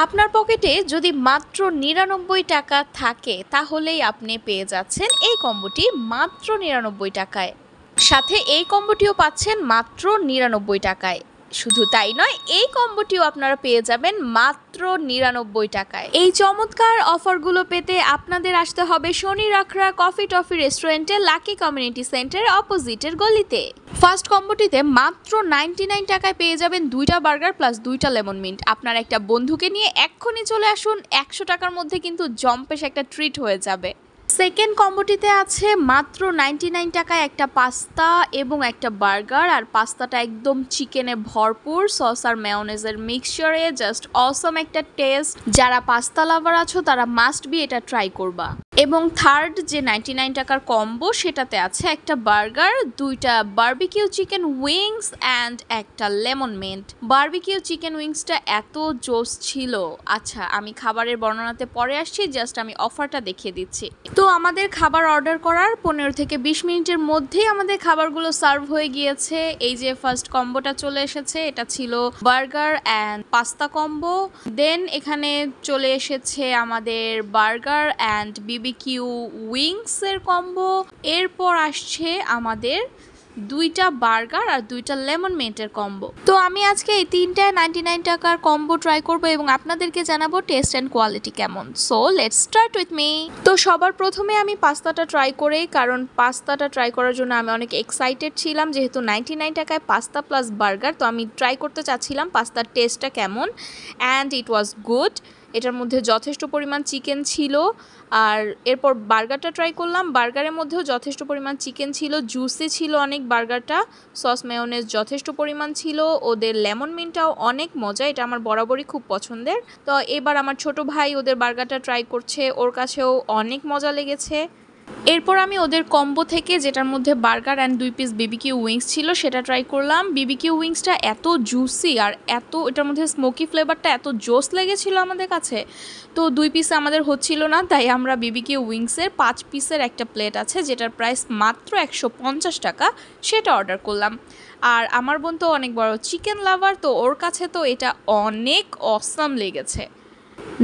আপনার পকেটে যদি মাত্র ৯৯ টাকা থাকে তাহলেই আপনি পেয়ে যাচ্ছেন এই কম্বোটি মাত্র ৯৯ টাকায়। সাথে এই কম্বোটিও পাচ্ছেন মাত্র ৯৯ টাকায়। শুধু তাই নয়, এই কম্বোটিও আপনারা পেয়ে যাবেন মাত্র ৯৯ টাকায়। এই চমৎকার অফারগুলো পেতে আপনাদের আসতে হবে শনি রাখরা কফি টফি রেস্টুরেন্টের লাকি কমিউনিটি সেন্টারের অপোজিটের গলিতে। ফার্স্ট কম্বোটিতে মাত্র ৯৯ টাকায় পেয়ে যাবেন ২টা বার্গার প্লাস ২টা লেমন মিন্ট। আপনার একটা বন্ধুকে নিয়ে এক্ষুনি চলে আসুন, ১০০ টাকার মধ্যে কিন্তু জম্পেশ একটা ট্রিট হয়ে যাবে। সেকেন্ড কম্বোটিতে আছে মাত্র ৯৯ টাকায় একটা পাস্তা এবং একটা বার্গার, আর পাস্তাটা একদম চিকেনে ভরপুর, সস আর মেয়োনেজের মিক্সচারে জাস্ট অসম একটা টেস্ট। যারা পাস্তা লাভার আছো তারা মাস্ট বি এটা ট্রাই করবা। এবং থার্ড যে ৯৯ টাকার কম্বো সেটাতে আছে একটা বার্গার, ২টা বারবিকিউ চিকেন উইংস অ্যান্ড একটা লেমন মিন্ট। বারবিকিউ চিকেন উইংসটা এত জোস ছিল। আচ্ছা, আমি খাবারের বর্ণনাতে পরে আসছি, জাস্ট আমি অফারটা দেখিয়ে দিচ্ছি। তো আমাদের খাবার অর্ডার করার ১৫ থেকে ২০ মিনিটের মধ্যেই আমাদের খাবারগুলো সার্ভ হয়ে গিয়েছে। এই যে ফার্স্ট কম্বোটা চলে এসেছে, এটা ছিল বার্গার অ্যান্ড পাস্তা কম্বো। দেন এখানে চলে এসেছে আমাদের বার্গার অ্যান্ড বিবিকিউ উইংসের কম্বো। এরপর আসছে আমাদের ২টা বার্গার আর ২টা লেমন মিন্টের কম্বো। তো আমি আজকে এই ৩টা ৯৯ টাকার কম্বো ট্রাই করব এবং আপনাদেরকে জানাবো টেস্ট অ্যান্ড কোয়ালিটি কেমন। So let's start with me. তো সবার প্রথমে আমি পাস্তাটা ট্রাই করি, কারণ পাস্তাটা ট্রাই করার জন্য আমি অনেক এক্সাইটেড ছিলাম। যেহেতু ৯৯ টাকায় পাস্তা প্লাস বার্গার, তো আমি ট্রাই করতে চাচ্ছিলাম পাস্তার টেস্টটা কেমন, অ্যান্ড ইট ওয়াজ গুড। এটার মধ্যে যথেষ্ট পরিমাণ চিকেন ছিল। আর এরপর বার্গারটা ট্রাই করলাম, বার্গারের মধ্যেও যথেষ্ট পরিমাণ চিকেন ছিল, জুসি ছিল অনেক বার্গারটা, সস মেয়োনেজ যথেষ্ট পরিমাণ ছিল, ওদের লেমন মিন্টটাও অনেক মজা, এটা আমার বরাবরই খুব পছন্দের। তো এবার আমার ছোট ভাই ওদের বার্গারটা ট্রাই করছে, ওর কাছেও অনেক মজা লেগেছে। এরপর আমি ওদের কম্বো থেকে যেটার মধ্যে burger and ২ piece BBQ wings ছিল সেটা ট্রাই করলাম। বিবিকিউ উইংসটা এত জুসি আর এত এটার মধ্যে স্মোকি ফ্লেভারটা এত জোস লেগেছিল আমাদের কাছে। তো ২ পিসে আমাদের হচ্ছিল না, তাই আমরা বিবিকিউ উইংসের ৫ পিসের একটা প্লেট আছে যেটার প্রাইস মাত্র ১৫০ টাকা, সেটা অর্ডার করলাম। আর আমার বোন তো অনেক বড় চিকেন লাভার, তো ওর কাছে তো এটা অনেক অসাম লেগেছে।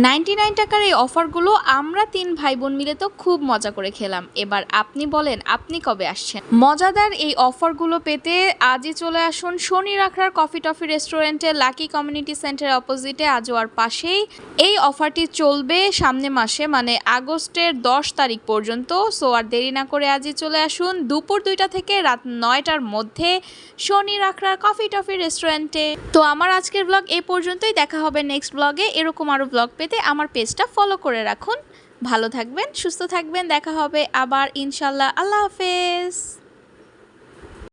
৯৯ টাকার এই অফারগুলো আমরা ৩ ভাই বোন মিলে তো খুব মজা করে খেলাম। এবার আপনি বলেন আপনি কবে আসছেন? মজাদার এই অফারগুলো পেতে আজই চলে আসুন শনি রাখরার কফি টফি রেস্টুরেন্টে লাকি কমিউনিটি সেন্টারের অপোজিটে আজওয়ার পাশেই। এই অফারটি চলবে সামনে মাসে, মানে আগস্টের ১০ তারিখ পর্যন্ত। সো আর দেরি না করে আজই চলে আসুন দুপুর ২টা থেকে রাত ৯টার মধ্যে শনি রাখরার কফি টফি রেস্টুরেন্টে। তো আমার আজকের ব্লগ এ পর্যন্তই, দেখা হবে নেক্সট ব্লগে। এরকম আরও ব্লগ পেতে আমার পেজটা ফলো করে রাখুন। ভালো থাকবেন, সুস্থ থাকবেন, দেখা হবে আবার ইনশাল্লাহ। আল্লাহ হাফেজ।